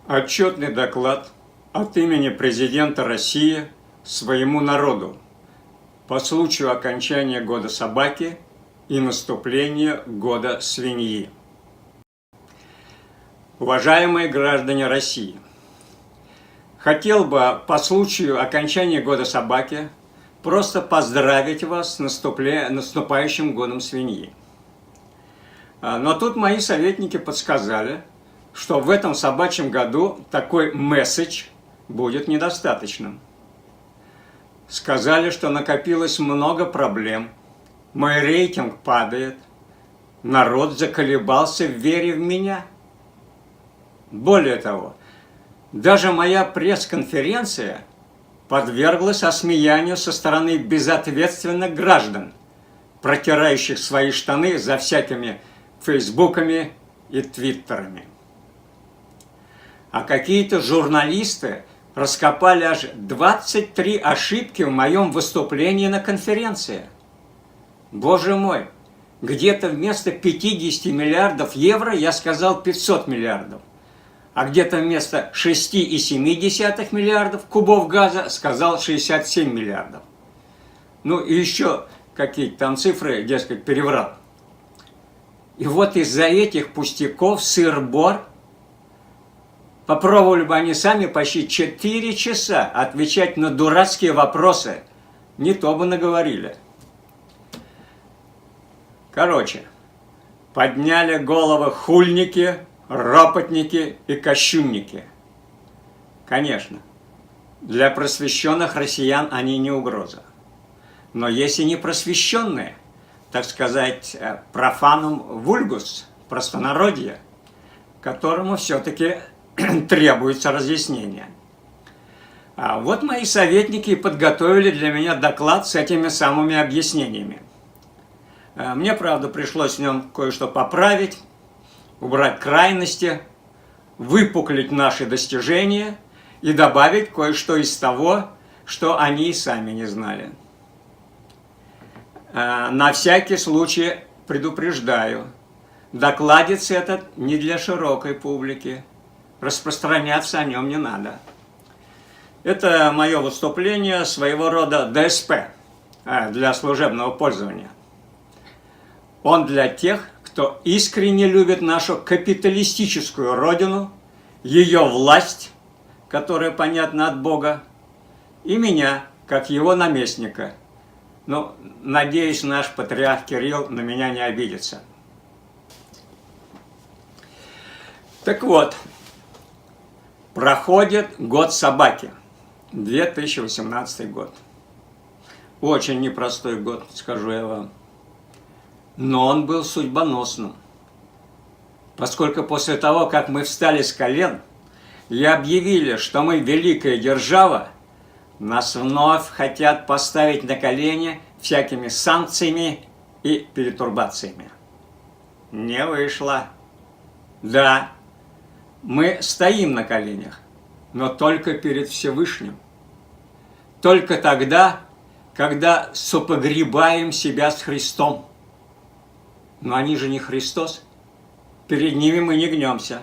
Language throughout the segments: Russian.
Отчетный доклад от имени президента России своему народу по случаю окончания года собаки и наступления года свиньи. Уважаемые граждане России, хотел бы по случаю окончания года собаки просто поздравить вас с наступающим годом свиньи. Но тут мои советники подсказали, что в этом собачьем году такой месседж будет недостаточным. Сказали, что накопилось много проблем, мой рейтинг падает, народ заколебался в вере в меня. Более того, даже моя пресс-конференция подверглась осмеянию со стороны безответственных граждан, протирающих свои штаны за всякими фейсбуками и твиттерами. А какие-то журналисты раскопали аж 23 ошибки в моем выступлении на конференции. Боже мой, где-то вместо 50 миллиардов евро я сказал 500 миллиардов, а где-то вместо 6,7 миллиардов кубов газа сказал 67 миллиардов. Ну и еще какие-то там цифры, дескать, переврал. И вот из-за этих пустяков сыр-бор попробовали бы они сами почти 4 часа отвечать на дурацкие вопросы. Не то бы наговорили. Короче, подняли головы хульники, ропотники и кощунники. Конечно, для просвещенных россиян они не угроза. Но есть и непросвещенные, так сказать, профанум вульгус, простонародье, которому все-таки требуется разъяснение. А вот мои советники подготовили для меня доклад с этими самыми объяснениями. Мне, правда, пришлось в нем кое-что поправить, убрать крайности, выпуклить наши достижения и добавить кое-что из того, что они и сами не знали. На всякий случай предупреждаю, докладец этот не для широкой публики. Распространяться о нем не надо. Это мое выступление своего рода ДСП для служебного пользования. Он для тех, кто искренне любит нашу капиталистическую родину, ее власть, которая понятна от Бога, и меня, как его наместника. Но, надеюсь, наш патриарх Кирилл на меня не обидится. Так вот, проходит год собаки, 2018 год. Очень непростой год, скажу я вам. Но он был судьбоносным, поскольку после того, как мы встали с колен и объявили, что мы великая держава, нас вновь хотят поставить на колени всякими санкциями и перетурбациями. Не вышло. Да, мы стоим на коленях, но только перед Всевышним. Только тогда, когда сопогребаем себя с Христом. Но они же не Христос. Перед ними мы не гнемся.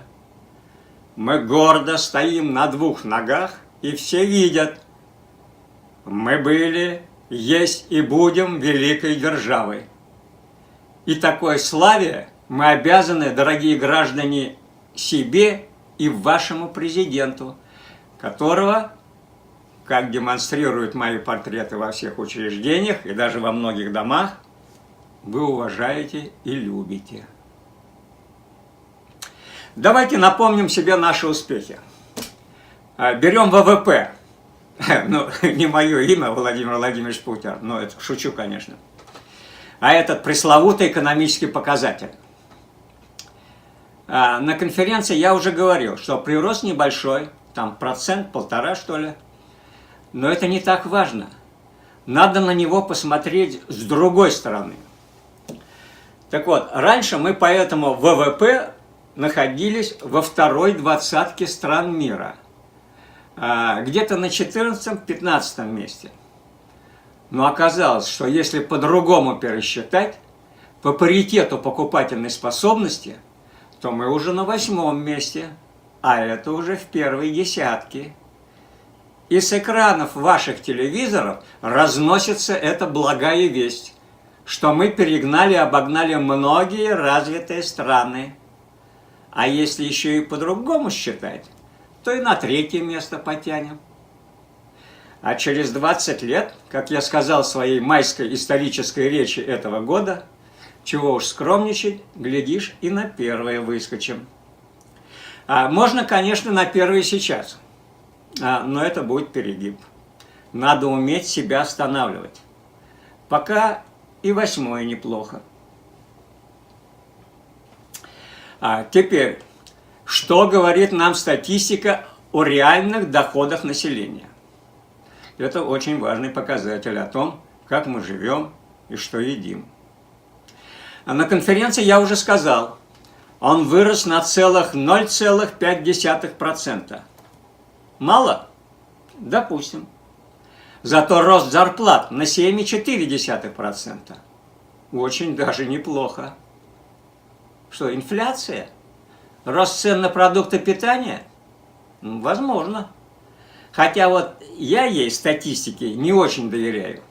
Мы гордо стоим на двух ногах, и все видят. Мы были, есть и будем великой державой. И такой славе мы обязаны, дорогие граждане, себе и вашему президенту, которого, как демонстрируют мои портреты во всех учреждениях и даже во многих домах, вы уважаете и любите. Давайте напомним себе наши успехи. Берем ВВП. Ну, не мое имя, Владимир Владимирович Путин, но это шучу, конечно. А этот пресловутый экономический показатель. На конференции я уже говорил, что прирост небольшой, там 1-1,5%, что ли. Но это не так важно. Надо на него посмотреть с другой стороны. Так вот, раньше мы по этому ВВП находились во второй двадцатке стран мира. Где-то на 14-15 месте. Но оказалось, что если по-другому пересчитать, по паритету покупательной способности, то мы уже на 8 месте, а это уже в первой десятке. И с экранов ваших телевизоров разносится эта благая весть, что мы перегнали и обогнали многие развитые страны. А если еще и по-другому считать, то и на третье место потянем. А через 20 лет, как я сказал в своей майской исторической речи этого года, чего уж скромничать, глядишь, и на первое выскочим. Можно, конечно, на первое сейчас, но это будет перегиб. Надо уметь себя останавливать. Пока и восьмое неплохо. Теперь, что говорит нам статистика о реальных доходах населения? Это очень важный показатель о том, как мы живем и что едим. На конференции я уже сказал, он вырос на целых 0,5%. Мало? Допустим. Зато рост зарплат на 7,4%. Очень даже неплохо. Что, инфляция? Рост цен на продукты питания? Возможно. Хотя вот я ей статистике не очень доверяю.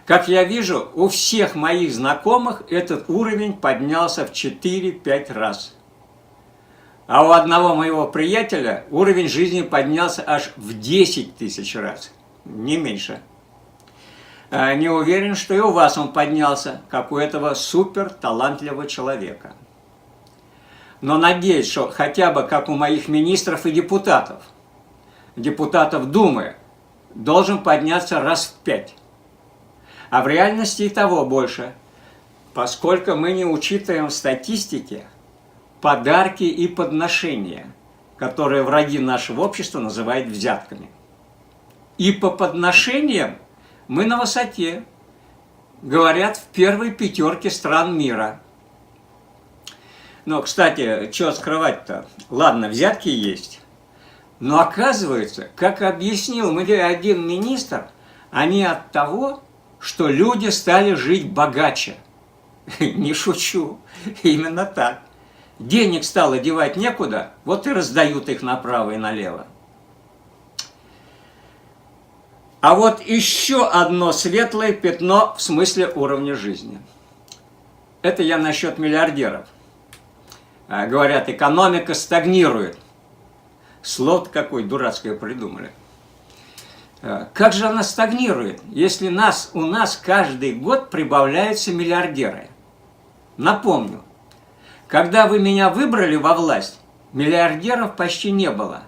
Как я вижу, у всех моих знакомых этот уровень поднялся в 4-5 раз. А у одного моего приятеля уровень жизни поднялся аж в 10 тысяч раз. Не меньше. Не уверен, что и у вас он поднялся, как у этого супер талантливого человека. Но надеюсь, что хотя бы как у моих министров и депутатов Думы, должен подняться раз в 5. А в реальности и того больше, поскольку мы не учитываем в статистике подарки и подношения, которые враги нашего общества называют взятками. И по подношениям мы на высоте, говорят, в первой 5 стран мира. Но, кстати, что скрывать-то? Ладно, взятки есть. Но оказывается, как объяснил мне один министр, они от того, что люди стали жить богаче. Не шучу, именно так. Денег стало девать некуда, вот и раздают их направо и налево. А вот еще одно светлое пятно в смысле уровня жизни. Это я насчет миллиардеров. Говорят, экономика стагнирует. Слово-то какое дурацкое придумали. Как же она стагнирует, если у нас каждый год прибавляются миллиардеры? Напомню, когда вы меня выбрали во власть, миллиардеров почти не было.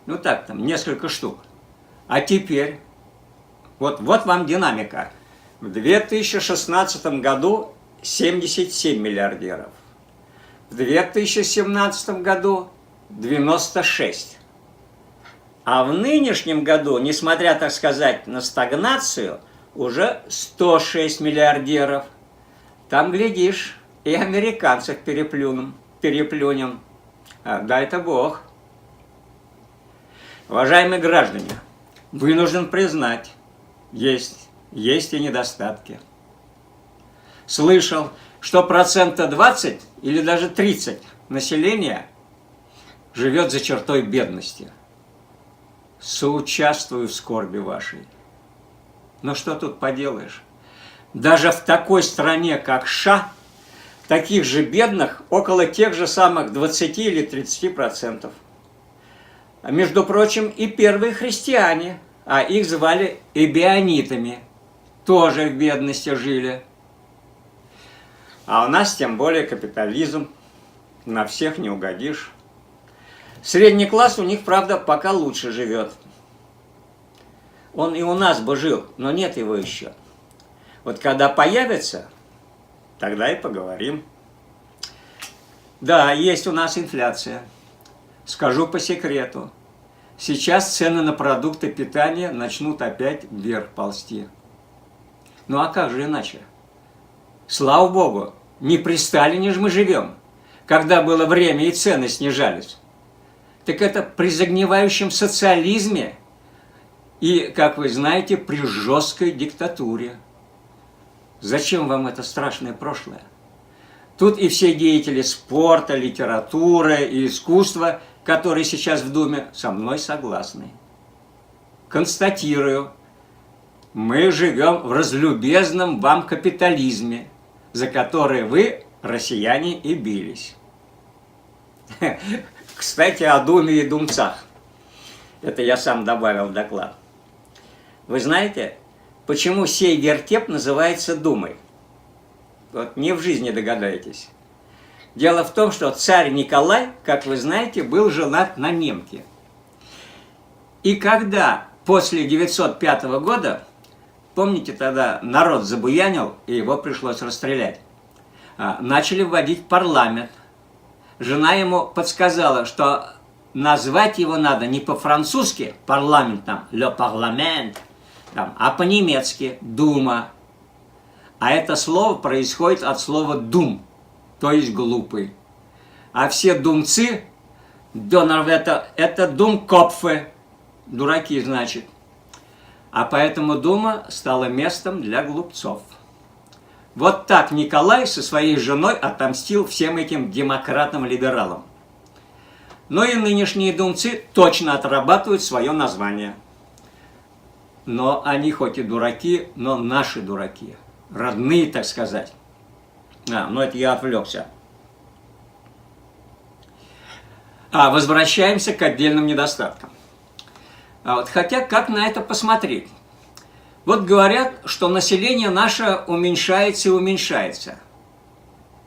Ну так, там, несколько штук. А теперь, вот вам динамика. В 2016 году 77 миллиардеров. В 2017 году 96. А в нынешнем году, несмотря, так сказать, на стагнацию, уже 106 миллиардеров. Там, глядишь, и американцев переплюнем. Дай-то Бог. Уважаемые граждане, вынужден признать, есть и недостатки. Слышал, что 20% или даже 30% населения живет за чертой бедности. Соучаствую в скорби вашей. Но что тут поделаешь? Даже в такой стране, как США, таких же бедных около тех же самых 20 или 30%. А между прочим, и первые христиане, а их звали эбионитами, тоже в бедности жили. А у нас тем более капитализм, на всех не угодишь. Средний класс у них, правда, пока лучше живет. Он и у нас бы жил, но нет его еще. Вот когда появится, тогда и поговорим. Да, есть у нас инфляция. Скажу по секрету. Сейчас цены на продукты питания начнут опять вверх ползти. Ну а как же иначе? Слава Богу, не при Сталине же мы живем, когда было время и цены снижались. Так это при загнивающем социализме и, как вы знаете, при жесткой диктатуре. Зачем вам это страшное прошлое? Тут и все деятели спорта, литературы и искусства, которые сейчас в Думе, со мной согласны. Констатирую, мы живем в разлюбезном вам капитализме, за который вы, россияне, и бились. Кстати, о Думе и думцах. Это я сам добавил в доклад. Вы знаете, почему сей вертеп называется Думой? Вот не в жизни догадаетесь. Дело в том, что царь Николай, как вы знаете, был женат на немке. И когда после 905 года, помните, тогда народ забуянил, и его пришлось расстрелять, начали вводить парламент. Жена ему подсказала, что назвать его надо не по-французски, парламент, там, le parlement, там, а по-немецки, дума. А это слово происходит от слова дум, то есть глупый. А все думцы, это думкопфы, дураки, значит. А поэтому дума стала местом для глупцов. Вот так Николай со своей женой отомстил всем этим демократам-либералам. Но и нынешние думцы точно отрабатывают свое название. Но они хоть и дураки, но наши дураки. Родные, так сказать. Но это я отвлекся. Возвращаемся к отдельным недостаткам. Хотя, как на это посмотреть? Вот говорят, что население наше уменьшается и уменьшается.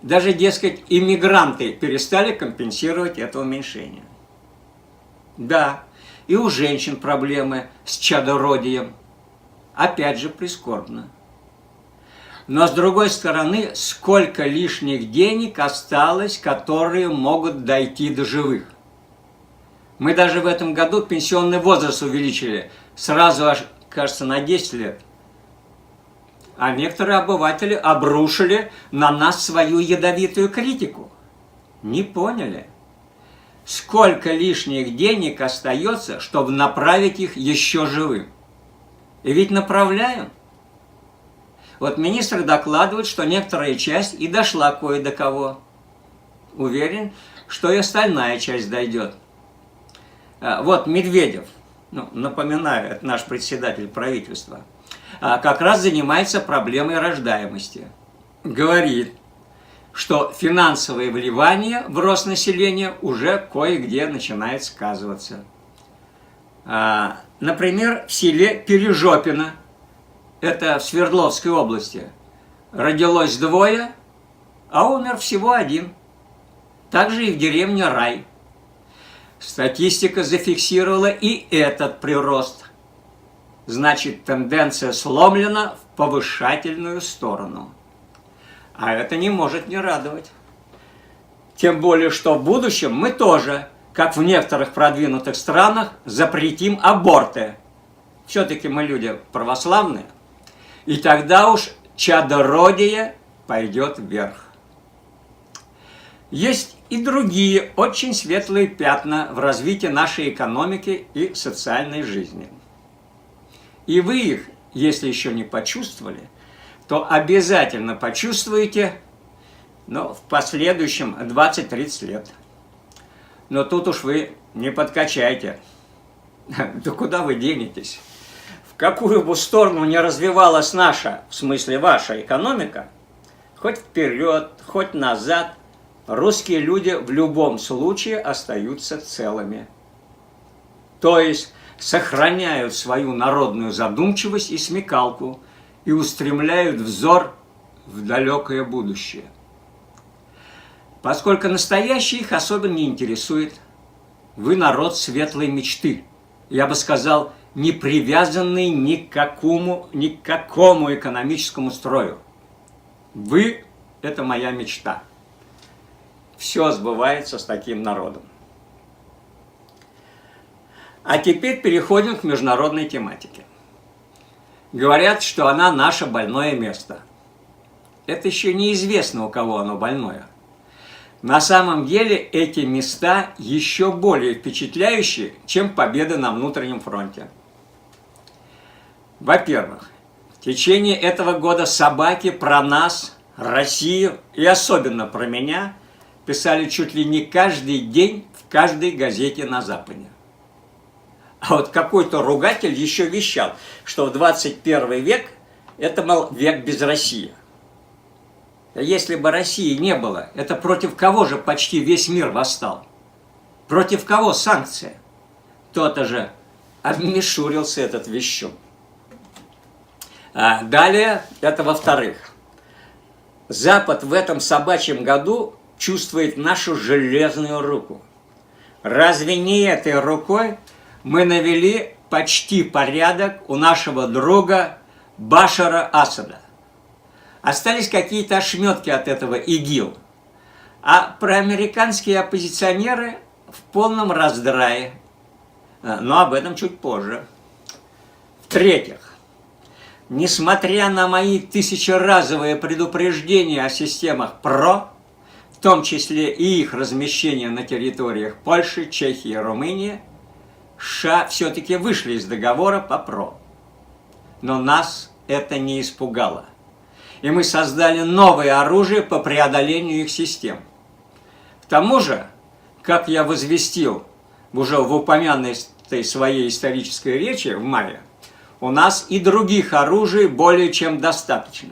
Даже, дескать, иммигранты перестали компенсировать это уменьшение. Да, и у женщин проблемы с чадородием. Опять же, прискорбно. Но, с другой стороны, сколько лишних денег осталось, которые могут дойти до живых. Мы даже в этом году пенсионный возраст увеличили. Сразу аж, кажется, на 10 лет. А некоторые обыватели обрушили на нас свою ядовитую критику. Не поняли. Сколько лишних денег остается, чтобы направить их еще живым? И ведь направляем. Вот министр докладывает, что некоторая часть и дошла кое до кого. Уверен, что и остальная часть дойдет. Вот Медведев, напоминаю, это наш председатель правительства, как раз занимается проблемой рождаемости. Говорит, что финансовое вливание в рост населения уже кое-где начинает сказываться. Например, в селе Пережопино, это в Свердловской области, родилось 2, а умер всего 1. Также и в деревне Рай. Статистика зафиксировала и этот прирост. Значит, тенденция сломлена в повышательную сторону. А это не может не радовать. Тем более, что в будущем мы тоже, как в некоторых продвинутых странах, запретим аборты. Все-таки мы люди православные. И тогда уж чадородие пойдет вверх. Есть и другие очень светлые пятна в развитии нашей экономики и социальной жизни. И вы их, если еще не почувствовали, то обязательно почувствуете, в последующем 20-30 лет. Но тут уж вы не подкачайте. Да куда вы денетесь? В какую бы сторону ни развивалась наша, в смысле ваша экономика, хоть вперед, хоть назад, русские люди в любом случае остаются целыми. То есть сохраняют свою народную задумчивость и смекалку и устремляют взор в далекое будущее. Поскольку настоящее их особо не интересует, вы народ светлой мечты. Я бы сказал, не привязанный ни к какому экономическому строю. Вы – это моя мечта. Все сбывается с таким народом. А теперь переходим к международной тематике. Говорят, что она наше больное место. Это еще неизвестно, у кого оно больное. На самом деле эти места еще более впечатляющие, чем победа на внутреннем фронте. Во-первых, в течение этого года собаки про нас Россию и особенно про меня писали чуть ли не каждый день в каждой газете на Западе. А вот какой-то ругатель еще вещал, что в 21 век это, мол, век без России. Если бы России не было, это против кого же почти весь мир восстал? Против кого санкция? То-то же обмешурился этот вещун. Далее, это во-вторых. Запад в этом собачьем году чувствует нашу железную руку. Разве не этой рукой мы навели почти порядок у нашего друга Башара Асада? Остались какие-то ошметки от этого ИГИЛ. А проамериканские оппозиционеры в полном раздрае. Но об этом чуть позже. В-третьих, несмотря на мои тысячеразовые предупреждения о системах ПРО, в том числе и их размещение на территориях Польши, Чехии и Румынии, США все-таки вышли из договора по ПРО. Но нас это не испугало. И мы создали новое оружие по преодолению их систем. К тому же, как я возвестил уже в упомянутой своей исторической речи в мае, у нас и других оружий более чем достаточно.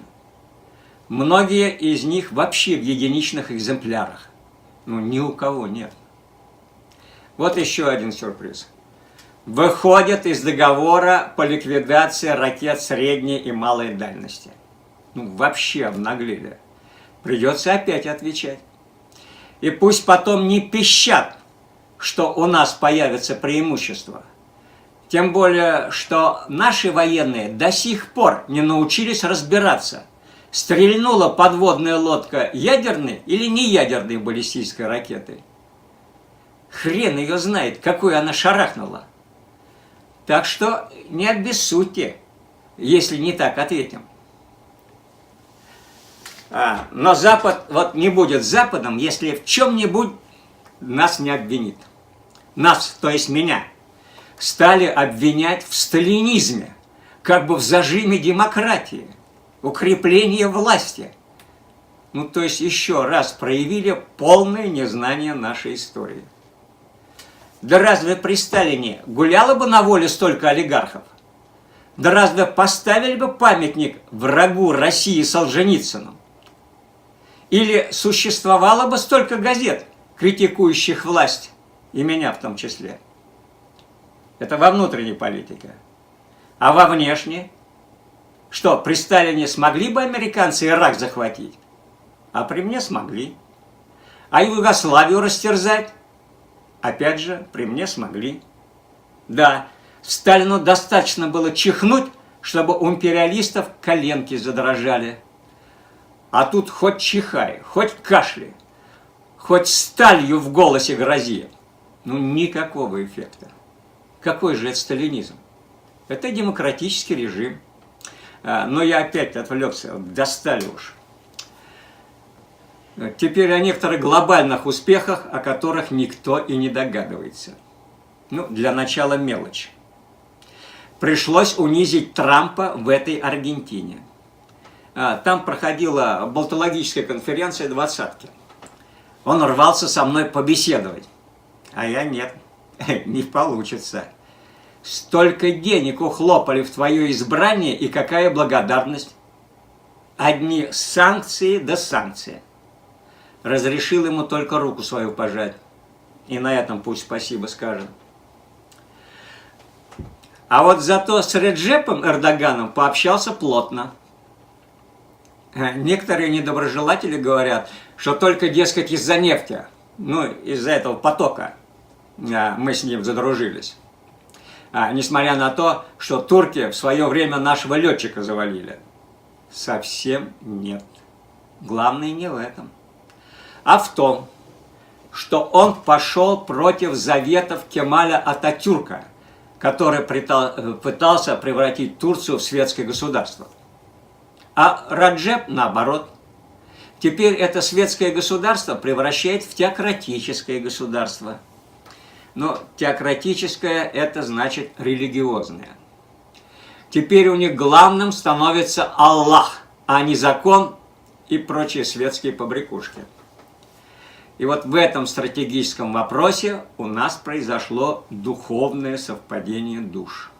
Многие из них вообще в единичных экземплярах. Ни у кого нет. Вот еще один сюрприз. Выходят из договора по ликвидации ракет средней и малой дальности. Вообще обнаглели. Придется опять отвечать. И пусть потом не пищат, что у нас появится преимущество. Тем более, что наши военные до сих пор не научились разбираться, стрельнула подводная лодка ядерной или неядерной баллистической ракетой. Хрен ее знает, какую она шарахнула. Так что не обессудьте, если не так ответим. Но Запад вот не будет Западом, если в чем-нибудь нас не обвинит. Нас, то есть меня, стали обвинять в сталинизме, как бы в зажиме демократии, укреплении власти. То есть еще раз проявили полное незнание нашей истории. Да разве при Сталине гуляло бы на воле столько олигархов? Да разве поставили бы памятник врагу России Солженицыну? Или существовало бы столько газет, критикующих власть, и меня в том числе? Это во внутренней политике. А во внешней? Что, при Сталине смогли бы американцы Ирак захватить? А при мне смогли. А Югославию растерзать? Опять же, при мне смогли. Да, Сталину достаточно было чихнуть, чтобы у империалистов коленки задрожали. А тут хоть чихай, хоть кашляй, хоть сталью в голосе грози. Никакого эффекта. Какой же это сталинизм? Это демократический режим. Но я опять отвлекся, достали уж. Теперь о некоторых глобальных успехах, о которых никто и не догадывается. Для начала мелочь. Пришлось унизить Трампа в этой Аргентине. Там проходила болтологическая конференция «Двадцатки». Он рвался со мной побеседовать. А я нет, не получится. Столько денег ухлопали в твое избрание, и какая благодарность? Одни санкции да санкции. Разрешил ему только руку свою пожать. И на этом пусть спасибо скажет. А вот зато с Реджепом Эрдоганом пообщался плотно. Некоторые недоброжелатели говорят, что только, дескать, из-за нефти, из-за этого потока мы с ним задружились. Несмотря на то, что турки в свое время нашего летчика завалили. Совсем нет. Главное не в этом, а в том, что он пошел против заветов Кемаля Ататюрка, который пытался превратить Турцию в светское государство. А Раджеп, наоборот, теперь это светское государство превращает в теократическое государство. Но теократическое – это значит религиозное. Теперь у них главным становится Аллах, а не закон и прочие светские побрякушки. И вот в этом стратегическом вопросе у нас произошло духовное совпадение душ.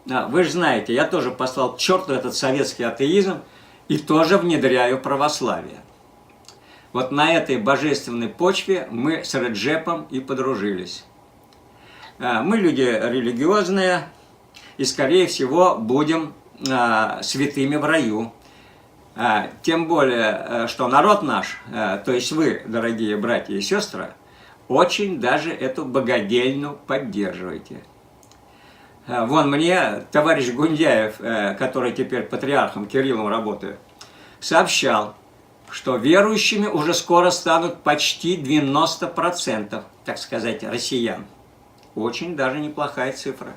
Вы же знаете, я тоже послал к черту этот советский атеизм и тоже внедряю православие. Вот на этой божественной почве мы с Реджепом и подружились. Мы люди религиозные и, скорее всего, будем святыми в раю. Тем более, что народ наш, то есть вы, дорогие братья и сестры, очень даже эту богадельню поддерживаете. Вон мне товарищ Гундяев, который теперь патриархом Кириллом работает, сообщал, что верующими уже скоро станут почти 90%, так сказать, россиян. Очень даже неплохая цифра.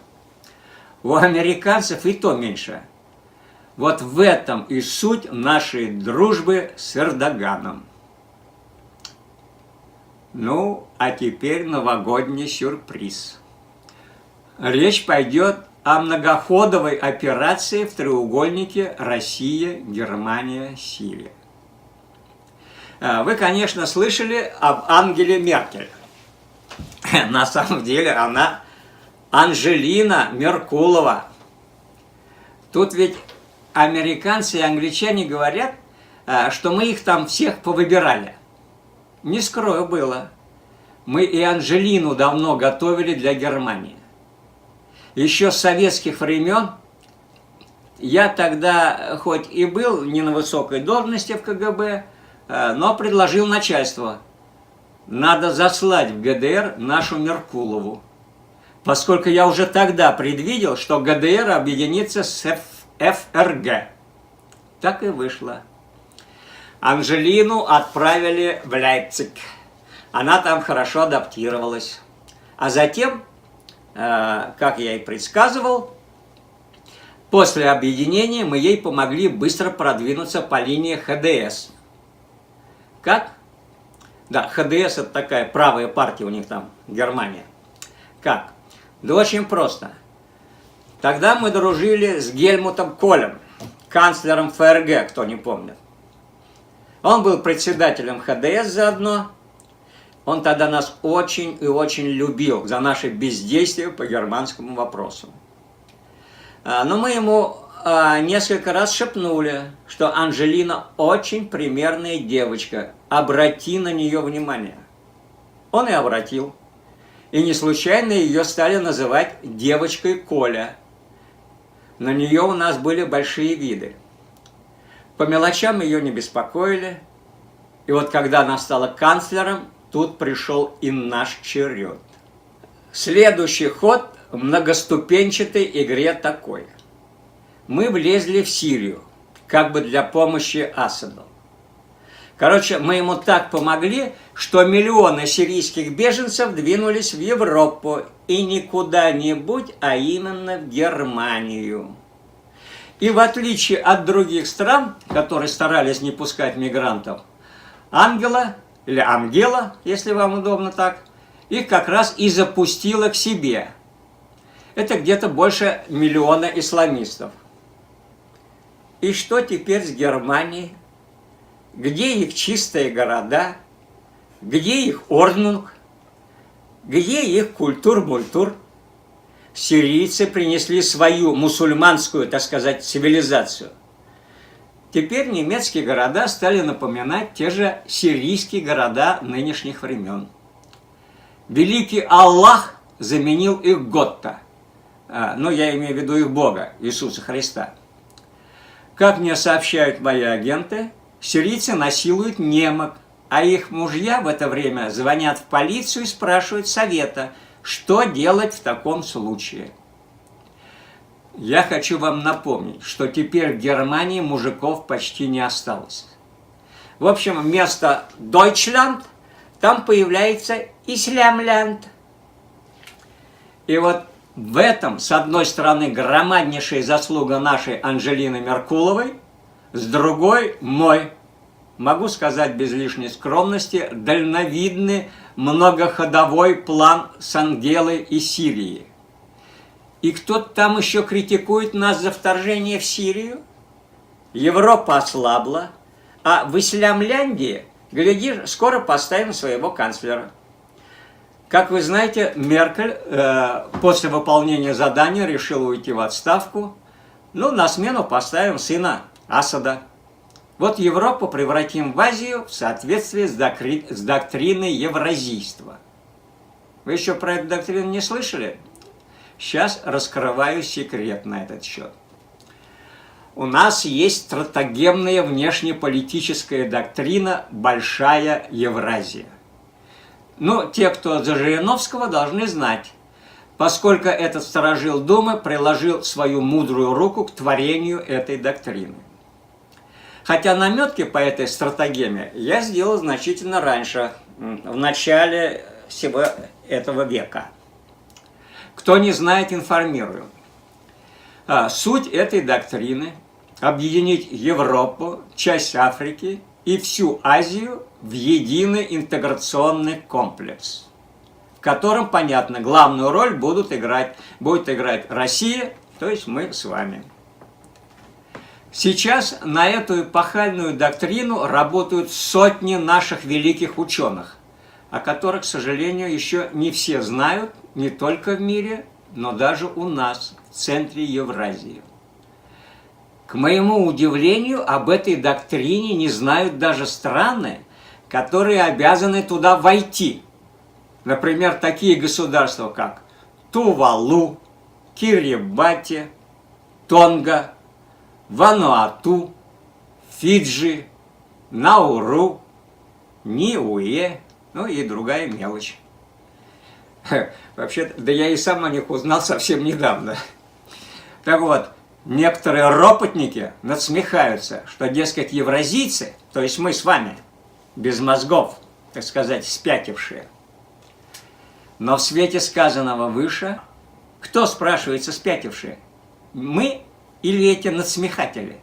У американцев и то меньше. Вот в этом и суть нашей дружбы с Эрдоганом. Ну, а теперь новогодний сюрприз. Речь пойдет о многоходовой операции в треугольнике Россия, Германия, Сирия. Вы, конечно, слышали об Ангеле Меркель. На самом деле она Анжелина Меркулова. Тут ведь американцы и англичане говорят, что мы их там всех повыбирали. Не скрою, было. Мы и Анжелину давно готовили для Германии. Еще с советских времен я тогда, хоть и был не на высокой должности в КГБ, но предложил начальству: надо заслать в ГДР нашу Меркулову, поскольку я уже тогда предвидел, что ГДР объединится с ФРГ. Так и вышло. Анжелину отправили в Лейпциг. Она там хорошо адаптировалась. А затем, как я и предсказывал, после объединения мы ей помогли быстро продвинуться по линии ХДС. Как? Да, ХДС – это такая правая партия у них там, Германия. Как? Да очень просто. Тогда мы дружили с Гельмутом Колем, канцлером ФРГ, кто не помнит. Он был председателем ХДС заодно. Он тогда нас очень и очень любил за наше бездействие по германскому вопросу. Но мы ему несколько раз шепнули, что Анжелина очень примерная девочка, обрати на нее внимание. Он и обратил. И не случайно ее стали называть девочкой Коля. На нее у нас были большие виды. По мелочам ее не беспокоили. И вот когда она стала канцлером, тут пришел и наш черед. Следующий ход в многоступенчатой игре такой. Мы влезли в Сирию, как бы для помощи Асаду. Короче, мы ему так помогли, что миллионы сирийских беженцев двинулись в Европу, и не куда-нибудь, а именно в Германию. И в отличие от других стран, которые старались не пускать мигрантов, Ангела, или Ангела, если вам удобно так, их как раз и запустила к себе. Это где-то больше миллиона исламистов. И что теперь с Германией? Где их чистые города? Где их Орднунг? Где их культур-мультур? Сирийцы принесли свою мусульманскую, так сказать, цивилизацию. Теперь немецкие города стали напоминать те же сирийские города нынешних времен. Великий Аллах заменил их Готта. Ну, я имею в виду их Бога, Иисуса Христа. Как мне сообщают мои агенты, сирийцы насилуют немок, а их мужья в это время звонят в полицию и спрашивают совета, что делать в таком случае. Я хочу вам напомнить, что теперь в Германии мужиков почти не осталось. В общем, вместо Deutschland там появляется Ислямлянд. И вот в этом, с одной стороны, громаднейшая заслуга нашей Анжелины Меркуловой, с другой – мой, могу сказать без лишней скромности, дальновидный многоходовой план с Ангелой и Сирией. И кто-то там еще критикует нас за вторжение в Сирию? Европа ослабла, А в Исламляндии, глядишь, скоро поставим своего канцлера. Как вы знаете, Меркель после выполнения задания решила уйти в отставку. Ну, на смену поставим сына Асада. Вот Европу превратим в Азию в соответствии с доктриной евразийства. Вы еще про эту доктрину не слышали? Сейчас раскрываю секрет на этот счет. У нас есть стратегемная внешнеполитическая доктрина «Большая Евразия». Ну, те, кто за Жириновского, должны знать, поскольку этот сторожил Думы приложил свою мудрую руку к творению этой доктрины. Хотя наметки по этой стратегеме я сделал значительно раньше, в начале всего этого века. Кто не знает, информирую. Суть этой доктрины – объединить Европу, часть Африки и всю Азию в единый интеграционный комплекс, в котором, понятно, главную роль будет играть Россия, то есть мы с вами. Сейчас на эту эпохальную доктрину работают сотни наших великих ученых, о которых, к сожалению, еще не все знают, не только в мире, но даже у нас, в центре Евразии. К моему удивлению, об этой доктрине не знают даже страны, которые обязаны туда войти. Например, такие государства, как Тувалу, Кирибати, Тонга, Вануату, Фиджи, Науру, Ниуэ, ну и другая мелочь. Вообще, да я и сам о них узнал совсем недавно. Так вот, некоторые ропотники надсмехаются, что, дескать, евразийцы, то есть мы с вами, без мозгов, так сказать, спятившие. Но в свете сказанного выше, кто, спрашивается, спятившие? Мы или эти надсмехатели?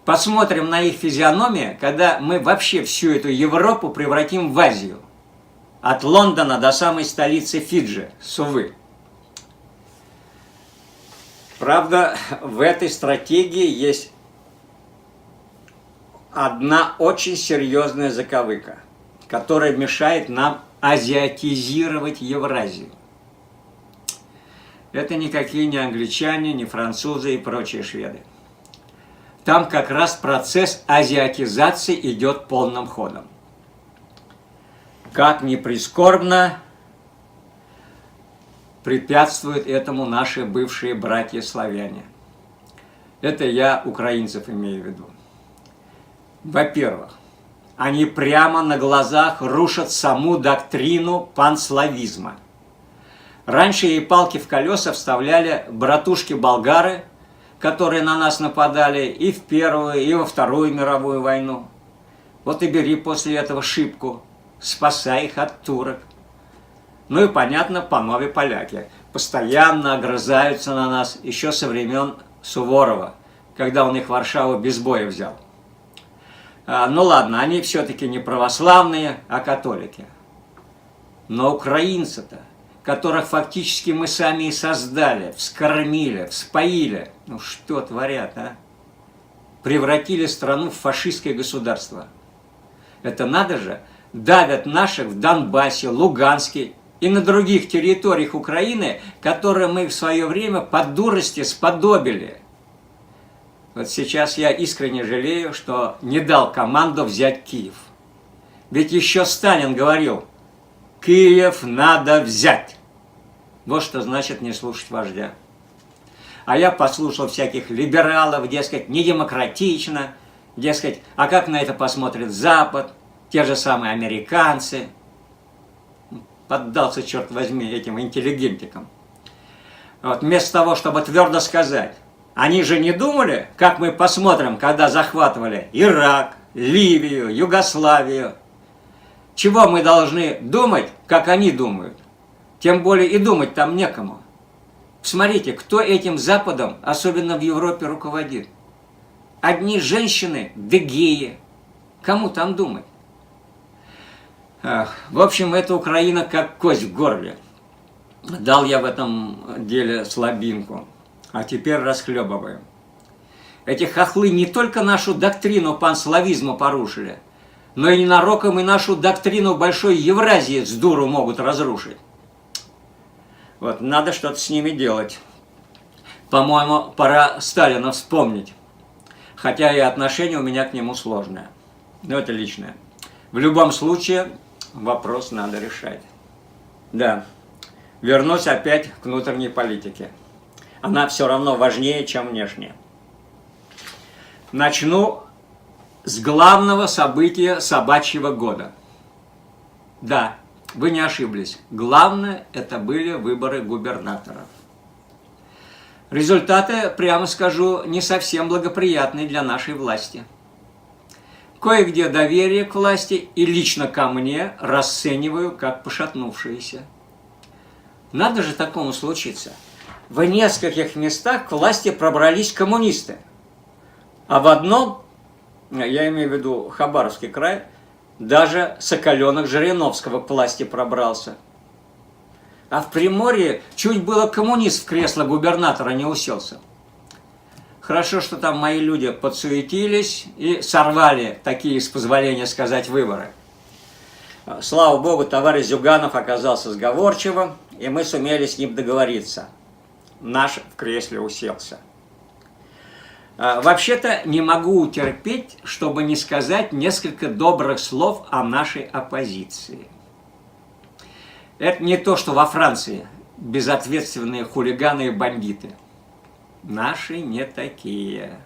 Посмотрим на их физиономии, когда мы вообще всю эту Европу превратим в Азию. От Лондона до самой столицы Фиджи, Сувы. Правда, в этой стратегии есть одна очень серьезная заковыка, которая мешает нам азиатизировать Евразию. Это никакие не англичане, не французы и прочие шведы. Там как раз процесс азиатизации идет полным ходом. Как ни прискорбно, препятствуют этому наши бывшие братья-славяне. Это я украинцев имею в виду. Во-первых, они прямо на глазах рушат саму доктрину панславизма. Раньше ей палки в колеса вставляли братушки-болгары, которые на нас нападали и в Первую, и во Вторую мировую войну. Вот и бери после этого шибку, спасай их от турок. Ну и, понятно, панове поляки постоянно огрызаются на нас еще со времен Суворова, когда он их Варшаву без боя взял. Ну ладно, они все-таки не православные, а католики. Но украинцы-то, которых фактически мы сами и создали, вскормили, вспоили, ну что творят, а? Превратили страну в фашистское государство. Это надо же, давят наших в Донбассе, Луганске и на других территориях Украины, которые мы в свое время по дурости сподобили. Вот сейчас я искренне жалею, что не дал команду взять Киев. Ведь еще Сталин говорил, Киев надо взять. Вот что значит не слушать вождя. А я послушал всяких либералов, дескать, недемократично, дескать, а как на это посмотрит Запад, те же самые американцы. Поддался, черт возьми, этим интеллигентикам. Вот, вместо того, чтобы твердо сказать, они же не думали, как мы посмотрим, когда захватывали Ирак, Ливию, Югославию. Чего мы должны думать, как они думают? Тем более и думать там некому. Смотрите, кто этим Западом, особенно в Европе, руководит? Одни женщины, да геи. Кому там думать? В общем, эта Украина как кость в горле. Дал я в этом деле слабинку. А теперь расхлебываем. Эти хохлы не только нашу доктрину панславизма порушили, но и ненароком и нашу доктрину Большой Евразии с дуру могут разрушить. Вот, надо что-то с ними делать. По-моему, пора Сталина вспомнить. Хотя и отношение у меня к нему сложное. Но это личное. В любом случае, вопрос надо решать. Да, вернусь опять к внутренней политике. Она все равно важнее, чем внешняя. Начну с главного события собачьего года. Да, вы не ошиблись. Главное, это были выборы губернаторов. Результаты, прямо скажу, не совсем благоприятные для нашей власти. Кое-где доверие к власти и лично ко мне расцениваю как пошатнувшееся. Надо же такому случиться. В нескольких местах к власти пробрались коммунисты. А в одном, я имею в виду Хабаровский край, даже Соколенок Жириновского к власти пробрался. А в Приморье чуть было коммунист в кресло губернатора не уселся. Хорошо, что там мои люди подсуетились и сорвали такие, с позволения сказать, выборы. Слава богу, товарищ Зюганов оказался сговорчивым, и мы сумели с ним договориться. Наш в кресле уселся. Вообще-то не могу утерпеть, чтобы не сказать несколько добрых слов о нашей оппозиции. Это не то, что во Франции безответственные хулиганы и бандиты. Наши не такие.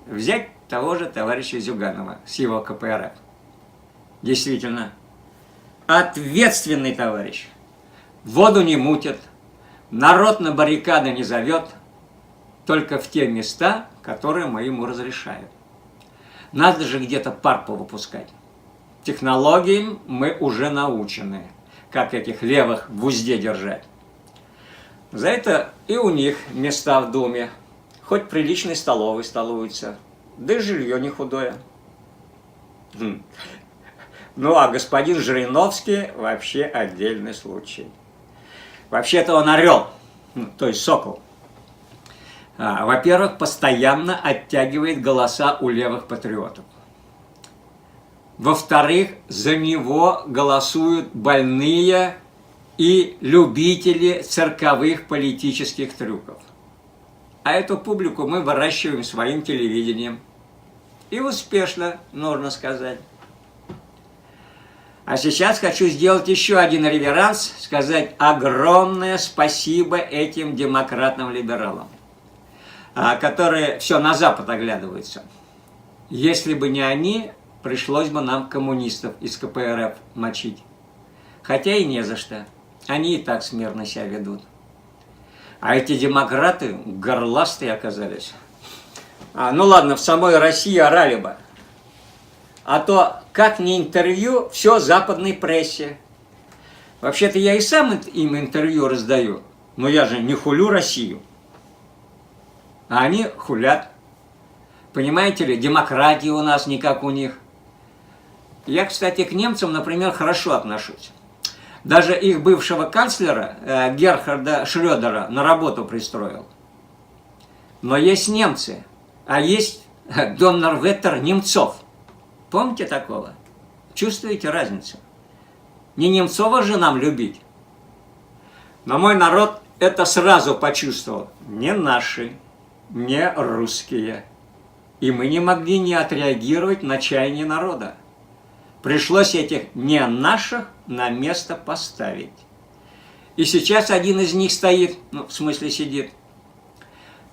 Взять того же товарища Зюганова с его КПРФ. Действительно, ответственный товарищ. Воду не мутит, народ на баррикады не зовет, только в те места, которые мы ему разрешаем. Надо же где-то пар повыпускать. Технологиям мы уже научены, как этих левых в узде держать. За это и у них места в Думе, хоть приличной столовой столуются, да и жилье не худое. Ну а господин Жириновский вообще отдельный случай. Вообще-то он орел, то есть сокол. Во-первых, постоянно оттягивает голоса у левых патриотов. Во-вторых, за него голосуют больные и любители цирковых политических трюков. А эту публику мы выращиваем своим телевидением. И успешно, нужно сказать. А сейчас хочу сделать еще один реверанс, сказать огромное спасибо этим демократам-либералам, которые все на Запад оглядываются. Если бы не они, пришлось бы нам коммунистов из КПРФ мочить. Хотя и не за что. Они и так смирно себя ведут. А эти демократы горластые оказались. Ну ладно, в самой России орали бы. А то, как не интервью, все западной прессе. Вообще-то я и сам им интервью раздаю. Но я же не хулю Россию. А они хулят. Понимаете ли, демократии у нас не как у них. Я, кстати, к немцам, например, хорошо отношусь. Даже их бывшего канцлера Герхарда Шрёдера на работу пристроил. Но есть немцы, а есть Доннерветтер Немцов. Помните такого? Чувствуете разницу? Не Немцова же нам любить. Но мой народ это сразу почувствовал. Не наши, не русские. И мы не могли не отреагировать на чаяние народа. Пришлось этих не наших на место поставить. И сейчас один из них стоит, ну, в смысле сидит.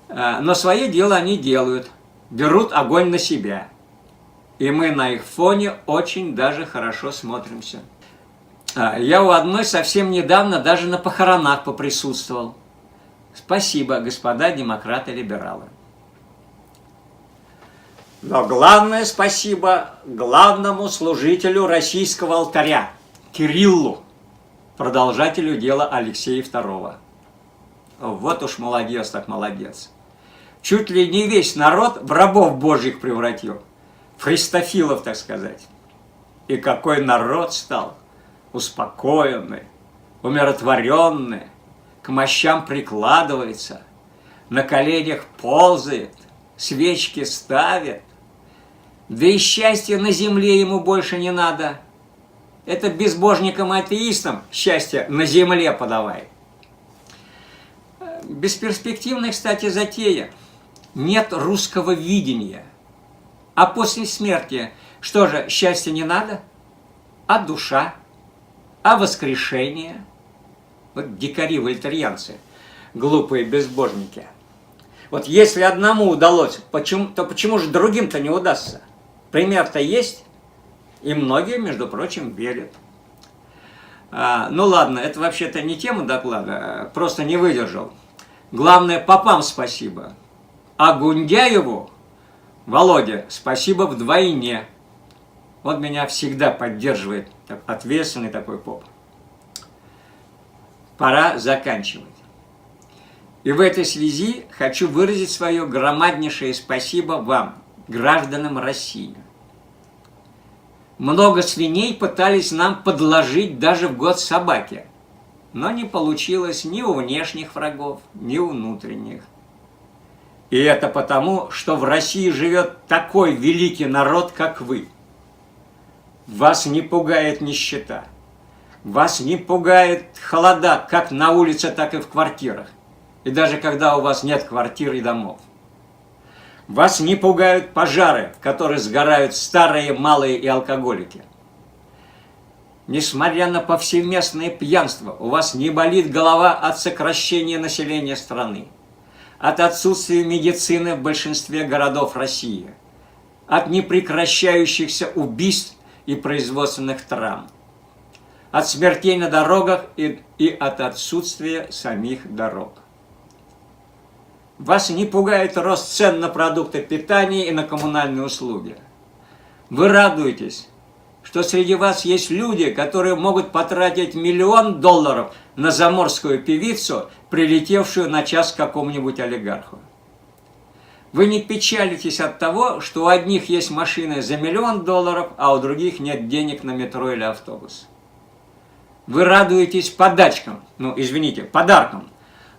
Но свое дело они делают. Берут огонь на себя. И мы на их фоне очень даже хорошо смотримся. Я у одной совсем недавно даже на похоронах поприсутствовал. Спасибо, господа демократы-либералы. Но главное спасибо главному служителю российского алтаря, Кириллу, продолжателю дела Алексея II. Вот уж молодец так молодец. Чуть ли не весь народ в рабов божьих превратил. Христофилов, так сказать. И какой народ стал! Успокоенный, умиротворенный, к мощам прикладывается, на коленях ползает, свечки ставит. Да и счастья на земле ему больше не надо. Это безбожникам и атеистам счастье на земле подавай. Бесперспективная, кстати, затея. Нет русского видения. А после смерти что же, счастья не надо? А душа? А воскрешение? Вот дикари-вольтерьянцы, глупые безбожники. Вот если одному удалось, то почему же другим-то не удастся? Пример-то есть, и многие, между прочим, верят. Ну ладно, это вообще-то не тема доклада, просто не выдержал. Главное, попам спасибо. А Гундяеву, Володе, спасибо вдвойне. Он меня всегда поддерживает, ответственный такой поп. Пора заканчивать. И в этой связи хочу выразить свое громаднейшее спасибо вам, гражданам России. Много свиней пытались нам подложить даже в год собаки, но не получилось ни у внешних врагов, ни у внутренних. И это потому, что в России живет такой великий народ, как вы. Вас не пугает нищета, вас не пугает холода, как на улице, так и в квартирах, и даже когда у вас нет квартир и домов. Вас не пугают пожары, в которых сгорают старые, малые и алкоголики. Несмотря на повсеместное пьянство, у вас не болит голова от сокращения населения страны, от отсутствия медицины в большинстве городов России, от непрекращающихся убийств и производственных травм, от смертей на дорогах и от отсутствия самих дорог. Вас не пугает рост цен на продукты питания и на коммунальные услуги. Вы радуетесь, что среди вас есть люди, которые могут потратить $1 миллион на заморскую певицу, прилетевшую на час к какому-нибудь олигарху. Вы не печалитесь от того, что у одних есть машины за $1 миллион, а у других нет денег на метро или автобус. Вы радуетесь подаркам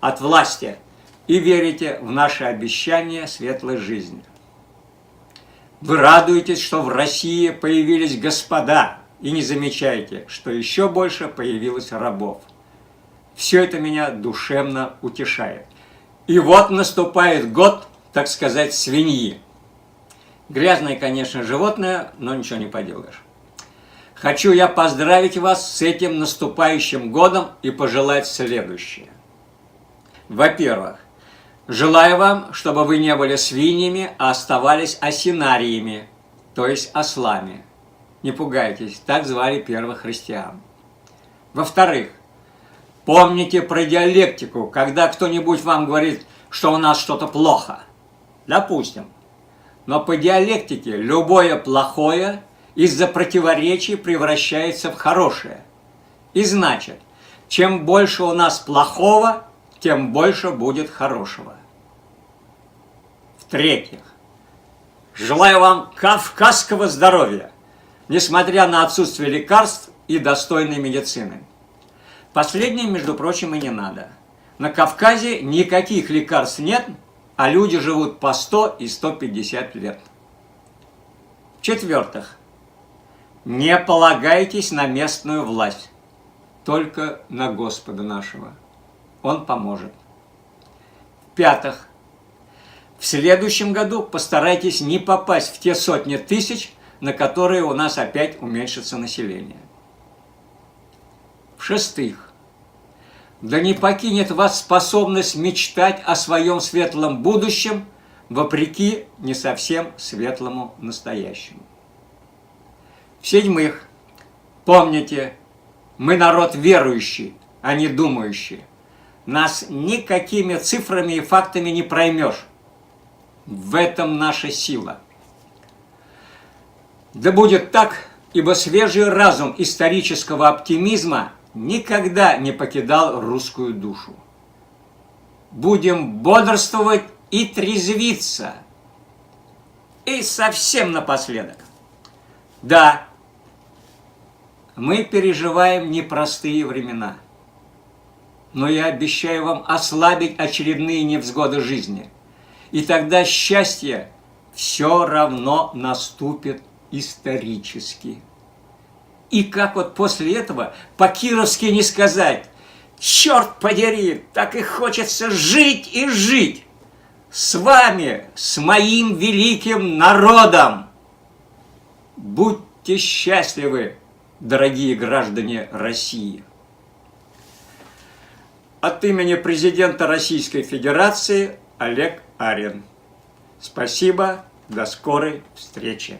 от власти и верите в наши обещания светлой жизни. Вы радуетесь, что в России появились господа, и не замечаете, что еще больше появилось рабов. Все это меня душевно утешает. И вот наступает год, так сказать, свиньи. Грязное, конечно, животное, но ничего не поделаешь. Хочу я поздравить вас с этим наступающим годом и пожелать следующее. Во-первых, желаю вам, чтобы вы не были свиньями, а оставались осинариями, то есть ослами. Не пугайтесь, так звали первых христиан. Во-вторых, помните про диалектику, когда кто-нибудь вам говорит, что у нас что-то плохо. Допустим. Но по диалектике любое плохое из-за противоречий превращается в хорошее. И значит, чем больше у нас плохого, тем больше будет хорошего. В-третьих, желаю вам кавказского здоровья, несмотря на отсутствие лекарств и достойной медицины. Последнее, между прочим, и не надо. На Кавказе никаких лекарств нет, а люди живут по 100 и 150 лет. В-четвертых, не полагайтесь на местную власть, только на Господа нашего. Он поможет. В-пятых, в следующем году постарайтесь не попасть в те сотни тысяч, на которые у нас опять уменьшится население. В-шестых, да не покинет вас способность мечтать о своем светлом будущем, вопреки не совсем светлому настоящему. В-седьмых, помните, мы народ верующий, а не думающий. Нас никакими цифрами и фактами не проймешь. В этом наша сила. Да будет так, ибо свежий разум исторического оптимизма никогда не покидал русскую душу. Будем бодрствовать и трезвиться. И совсем напоследок. Да, мы переживаем непростые времена. Но я обещаю вам ослабить очередные невзгоды жизни И тогда счастье все равно наступит исторически. И как вот после этого по-кировски не сказать: черт подери, так и хочется жить и жить с вами, с моим великим народом. Будьте счастливы, дорогие граждане России. От имени президента Российской Федерации Олег Арин. Спасибо, до скорой встречи.